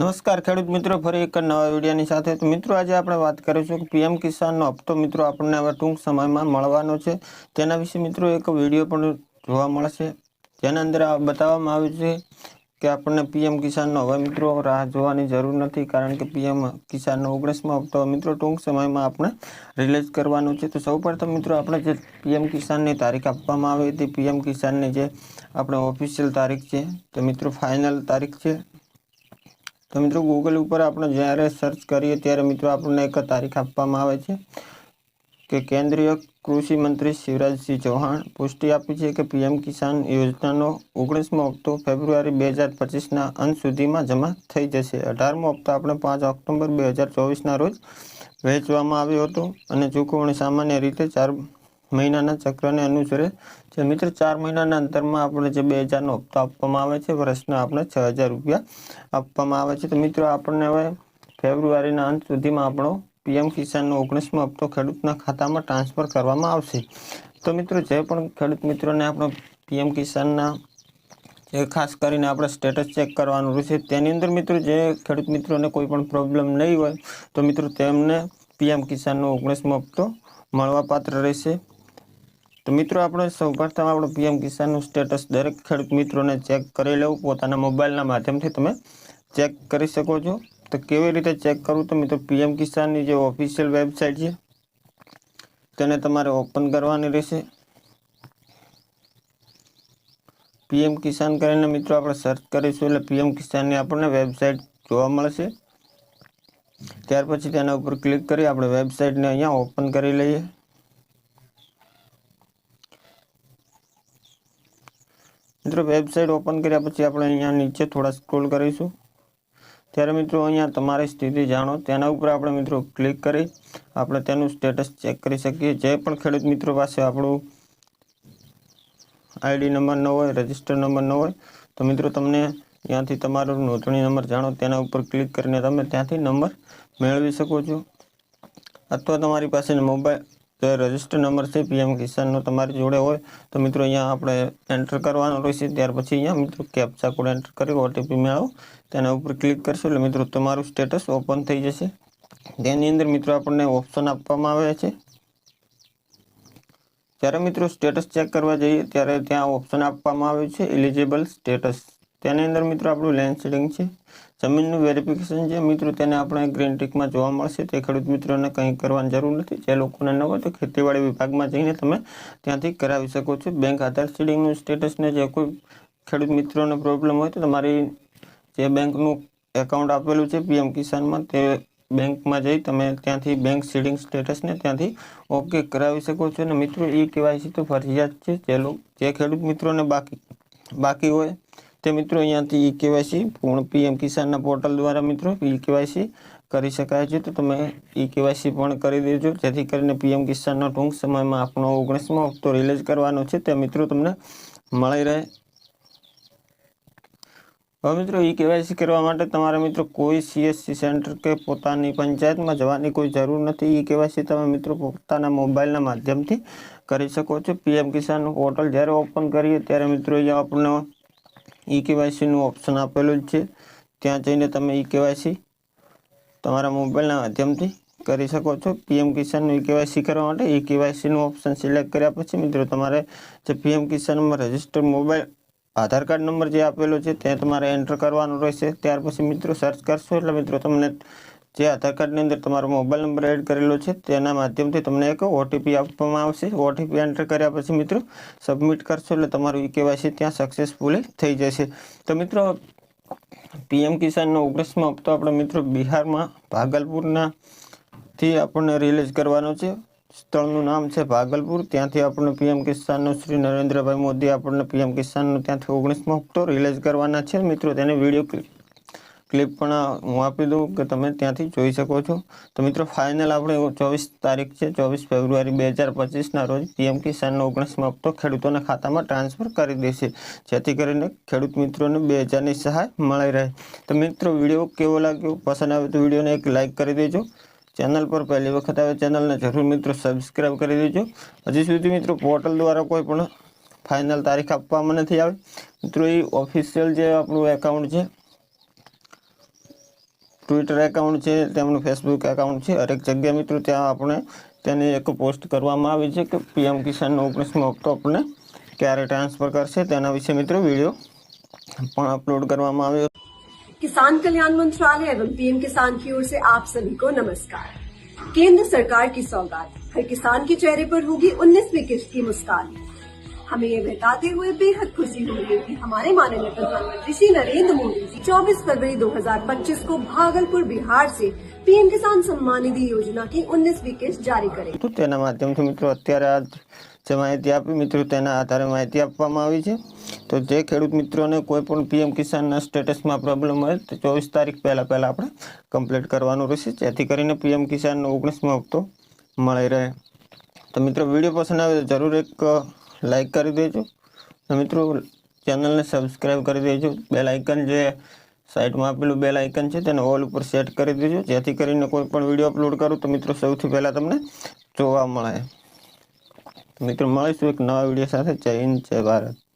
નમસ્કાર ખેડૂત મિત્રો, ફરી એક નવા વિડીયોની સાથે. તો મિત્રો, આજે આપણે વાત કરીશું કે પીએમ કિસાનનો હપ્તો મિત્રો આપણને હવે ટૂંક સમયમાં મળવાનો છે. તેના વિશે મિત્રો એક વિડીયો પણ જોવા મળશે, જેના અંદર બતાવવામાં આવ્યું છે કે આપણને પીએમ કિસાનનો હવે મિત્રો રાહ જોવાની જરૂર નથી, કારણ કે પીએમ કિસાનનો 19મો હપ્તો મિત્રો ટૂંક સમયમાં આપણે રિલીઝ કરવાનો છે. તો સૌપ્રથમ મિત્રો આપણે જે પીએમ કિસાનની તારીખ આપવામાં આવી હતી, પીએમ કિસાનની જે આપણે ઓફિશિયલ તારીખ છે, તો મિત્રો ફાઇનલ તારીખ છે. તો મિત્રો ગૂગલ ઉપર આપણે જ્યારે સર્ચ કરીએ ત્યારે મિત્રો આપણને એક તારીખ આપવામાં આવે છે કે કેન્દ્રીય કૃષિ મંત્રી શિવરાજસિંહ ચૌહાણ પુષ્ટિ આપી છે કે પીએમ કિસાન યોજનાનો 19મો હપ્તો ફેબ્રુઆરી 2025ના અંત સુધીમાં જમા થઈ જશે. 18મો હપ્તો આપણે 5 ઓક્ટોબર 2024ના રોજ વહેંચવામાં આવ્યો હતો અને ચૂકવણી સામાન્ય રીતે 4 મહિનાના ચક્રને અનુસરે છે. મિત્રો 4 મહિનાના અંતરમાં આપણે જે 2000નો હપ્તો આપવામાં આવે છે, વર્ષના આપણે 6000 રૂપિયા આપવામાં આવે છે. તો મિત્રો આપણને હવે ફેબ્રુઆરીના અંત સુધીમાં આપણો પીએમ કિસાનનો 19મો હપ્તો ખેડૂતના ખાતામાં ટ્રાન્સફર કરવામાં આવશે. તો મિત્રો જે પણ ખેડૂત મિત્રોને આપણો પીએમ કિસાનના જે ખાસ કરીને આપણે સ્ટેટસ ચેક કરવાનું રહેશે, તેની અંદર મિત્રો જે ખેડૂત મિત્રોને કોઈ પણ પ્રોબ્લેમ નહીં હોય તો મિત્રો તેમને પીએમ કિસાનનો 19મો હપ્તો મળવાપાત્ર રહેશે. તો મિત્રો આપણે સૌપ્રથમ આપણો પીએમ કિસાનનું સ્ટેટસ દરેક ખેડૂત મિત્રોને ચેક કરી લેવું. પોતાના મોબાઈલના માધ્યમથી તમે ચેક કરી શકો છો. તો કેવી રીતે ચેક કરવું? તો મિત્રો પીએમ કિસાનની જે ઓફિશિયલ વેબસાઇટ છે તેને તમારે ઓપન કરવાની રહેશે. પીએમ કિસાન કરીને મિત્રો આપણે સર્ચ કરીશું એટલે પીએમ કિસાનની આપણને વેબસાઇટ જોવા મળશે. ત્યાર પછી તેના ઉપર ક્લિક કરી આપણે વેબસાઇટને અહીંયા ઓપન કરી લઈએ. મિત્રો વેબસાઇટ ઓપન કર્યા પછી આપણે અહીંયા નીચે થોડા સ્ક્રોલ કરીશું. ત્યારે મિત્રો અહીંયા તમારી સ્થિતિ જાણો તેના ઉપર આપણે મિત્રો ક્લિક કરી આપણે તેનું સ્ટેટસ ચેક કરી શકીએ. જે પણ ખેડૂત મિત્રો પાસે આપણું આઈડી નંબર ન હોય, રજિસ્ટર નંબર ન હોય, તો મિત્રો તમને ત્યાંથી તમારો નોંધણી નંબર જાણો તેના ઉપર ક્લિક કરીને તમે ત્યાંથી નંબર મેળવી શકો છો. અથવા તમારી પાસે મોબાઈલ જે રજિસ્ટર નંબર છે પીએમ કિસાનનો તમારી જોડે હોય તો મિત્રો અહીંયા આપણે એન્ટર કરવાનો રહેશે. ત્યાર પછી અહીંયા મિત્રો કેપ્ચા કોડ એન્ટર કરી ઓટીપી મેળવો તેના ઉપર ક્લિક કરશો એટલે મિત્રો તમારું સ્ટેટસ ઓપન થઈ જશે. તેની અંદર મિત્રો આપણને ઓપ્શન આપવામાં આવે છે. જ્યારે મિત્રો સ્ટેટસ ચેક કરવા જઈએ ત્યારે ત્યાં ઓપ્શન આપવામાં આવ્યું છે એલિજિબલ સ્ટેટસ. તેની અંદર મિત્રો આપણું લેન્ડ સીડિંગ છે, જમીનનું વેરિફિકેશન છે મિત્રો, તેને આપણે ગ્રીન ટિકમાં જોવા મળશે. તે ખેડૂત મિત્રોને કંઈ કરવાની જરૂર નથી. જે લોકોને ન હોય તો ખેતીવાડી વિભાગમાં જઈને તમે ત્યાંથી કરાવી શકો છો. બેંક આધાર સીડિંગનું સ્ટેટસને જે કોઈ ખેડૂત મિત્રોને પ્રોબ્લેમ હોય તો તમારી જે બેંકનું એકાઉન્ટ આપેલું છે પીએમ કિસાનમાં તે બેંકમાં જઈ તમે ત્યાંથી બેંક સીડિંગ સ્ટેટસને ત્યાંથી ઓકે કરાવી શકો છો. અને મિત્રો કેવાયસી તો ફરજિયાત છે. જે ખેડૂત મિત્રોને બાકી હોય તે મિત્રો અહીંયાથી કેવાયસી પૂર્ણ પીએમ કિસાનના પોર્ટલ દ્વારા મિત્રો કેવાયસી કરી શકાય છે. તો તમે કેવાયસી પણ કરી દેજો, જેથી કરીને પીએમ કિસાનનો ટૂંક સમયમાં આપણો 19મો હપ્તો રિલીઝ કરવાનો છે તે મિત્રો તમને મળી રહે. હવે મિત્રો કેવાયસી કરવા માટે તમારે મિત્રો કોઈ સીએસસી સેન્ટર કે પોતાની પંચાયતમાં જવાની કોઈ જરૂર નથી. કેવાયસી તમે મિત્રો પોતાના મોબાઈલના માધ્યમથી કરી શકો છો. પીએમ કિસાનનું પોર્ટલ જ્યારે ઓપન કરીએ ત્યારે મિત્રો અહીંયા આપણને કેવાયસીનું ઓપ્શન આપેલું જ છે. ત્યાં જઈને તમે કેવાયસી તમારા મોબાઈલના માધ્યમથી કરી શકો છો. પીએમ કિસાનનું કેવાયસી કરવા માટે કેવાયસીનું ઓપ્શન સિલેક્ટ કર્યા પછી મિત્રો તમારે જે પીએમ કિસાનમાં રજિસ્ટર મોબાઈલ આધાર કાર્ડ નંબર જે આપેલો છે તે તમારે એન્ટર કરવાનો રહેશે. ત્યાર પછી મિત્રો સર્ચ કરશો એટલે મિત્રો તમને જે આધાર કાર્ડની અંદર તમારો મોબાઈલ નંબર એડ કરેલો છે તેના માધ્યમથી તમને એક ઓટીપી આપવામાં આવશે. ઓટીપી એન્ટર કર્યા પછી મિત્રો સબમિટ કરશો એટલે તમારું કેવાયસી ત્યાં સક્સેસફુલી થઈ જશે. તો મિત્રો પીએમ કિસાનનો 19મો હપ્તો આપણે મિત્રો બિહારમાં ભાગલપુરથી આપણને રિલીઝ કરવાનો છે. સ્થળનું નામ છે ભાગલપુર. ત્યાંથી આપણને પીએમ કિસાનનો શ્રી નરેન્દ્રભાઈ મોદી આપણને પીએમ કિસાનનો ત્યાંથી 19મો હપ્તો રિલીઝ કરવાના છે. મિત્રો તેની વિડીયો ક્લિપ પણ હું આપી દઉં કે તમે ત્યાંથી જોઈ શકો છો. તો મિત્રો ફાઇનલ આપણે 24 તારીખ છે, 24 ફેબ્રુઆરી 2025ના રોજ પીએમ કિસાનનો 19મો હપ્તો ખેડૂતોના ખાતામાં ટ્રાન્સફર કરી દેશે, જેથી કરીને ખેડૂત મિત્રોને 2000ની સહાય મળી રહે. તો મિત્રો વિડીયો કેવો લાગ્યો? પસંદ આવે તો વિડીયોને એક લાઇક કરી દેજો. ચેનલ પર પહેલી વખત આવે ચેનલને જરૂર મિત્રો સબસ્ક્રાઈબ કરી દેજો. હજી સુધી મિત્રો પોર્ટલ દ્વારા કોઈ પણ ફાઇનલ તારીખ આપવામાં નથી આવી. મિત્રો ઓફિશિયલ જે આપણું એકાઉન્ટ છે ટ્વિટર એકાઉન્ટ છે, તેમનું ફેસબુક એકાઉન્ટ છે, હરેક જગ્યાએ મિત્રો ત્યાં આપણે તેને એક પોસ્ટ કરવામાં આવી છે કે પીએમ કિસાનનો 19મો હપ્તો આપણને ક્યારે ટ્રાન્સફર કરશે તેના વિશે મિત્રો વિડીયો પણ अपलोड કરવામાં આવ્યો। किसान कल्याण मंत्रालय एवं पीएम किसान की ओर से आप सभी को नमस्कार। केंद्र सरकार की सौगात, हर किसान के चेहरे पर होगी 19वीं किस्त की मुस्कान। हमें ये बताते हुए बेहद खुशी हो रही है कि हमारे माननीय प्रधानमंत्री श्री नरेंद्र मोदी जी 24 फरवरी 2025 को भागलपुर बिहार से पीएम किसान सम्मान निधि योजना की 19वीं किस्त जारी करेंगे। તો તેના માધ્યમથી મિત્રો અત્યારે આ જે માહિતી આપી મિત્રો તેના આધારે માહિતી આપવામાં આવી છે। તો જે ખેડૂત મિત્રોને કોઈ પણ પીએમ કિસાનના સ્ટેટસમાં પ્રોબ્લેમ હોય તો 24 તારીખ પહેલાં આપણે કમ્પ્લીટ કરવાનું રહેશે, જેથી કરીને પીએમ કિસાનનો 19મો હપ્તો મળી રહે। તો મિત્રો વિડીયો પસંદ આવે તો જરૂર એક લાઈક કરી દેજો અને મિત્રો ચેનલને સબસ્ક્રાઈબ કરી દેજો। બેલ આઇકન જે સાઈડમાં આપેલું બેલ આઇકન છે તેને ઓલ ઉપર સેટ કરી દેજો, જેથી કરીને કોઈ પણ વિડીયો અપલોડ કરું તો મિત્રો સૌથી પહેલાં તમને જોવા મળે। મિત્રો મળીશું એક નવા વિડીયો સાથે। જય હિન્દ, જય ભારત।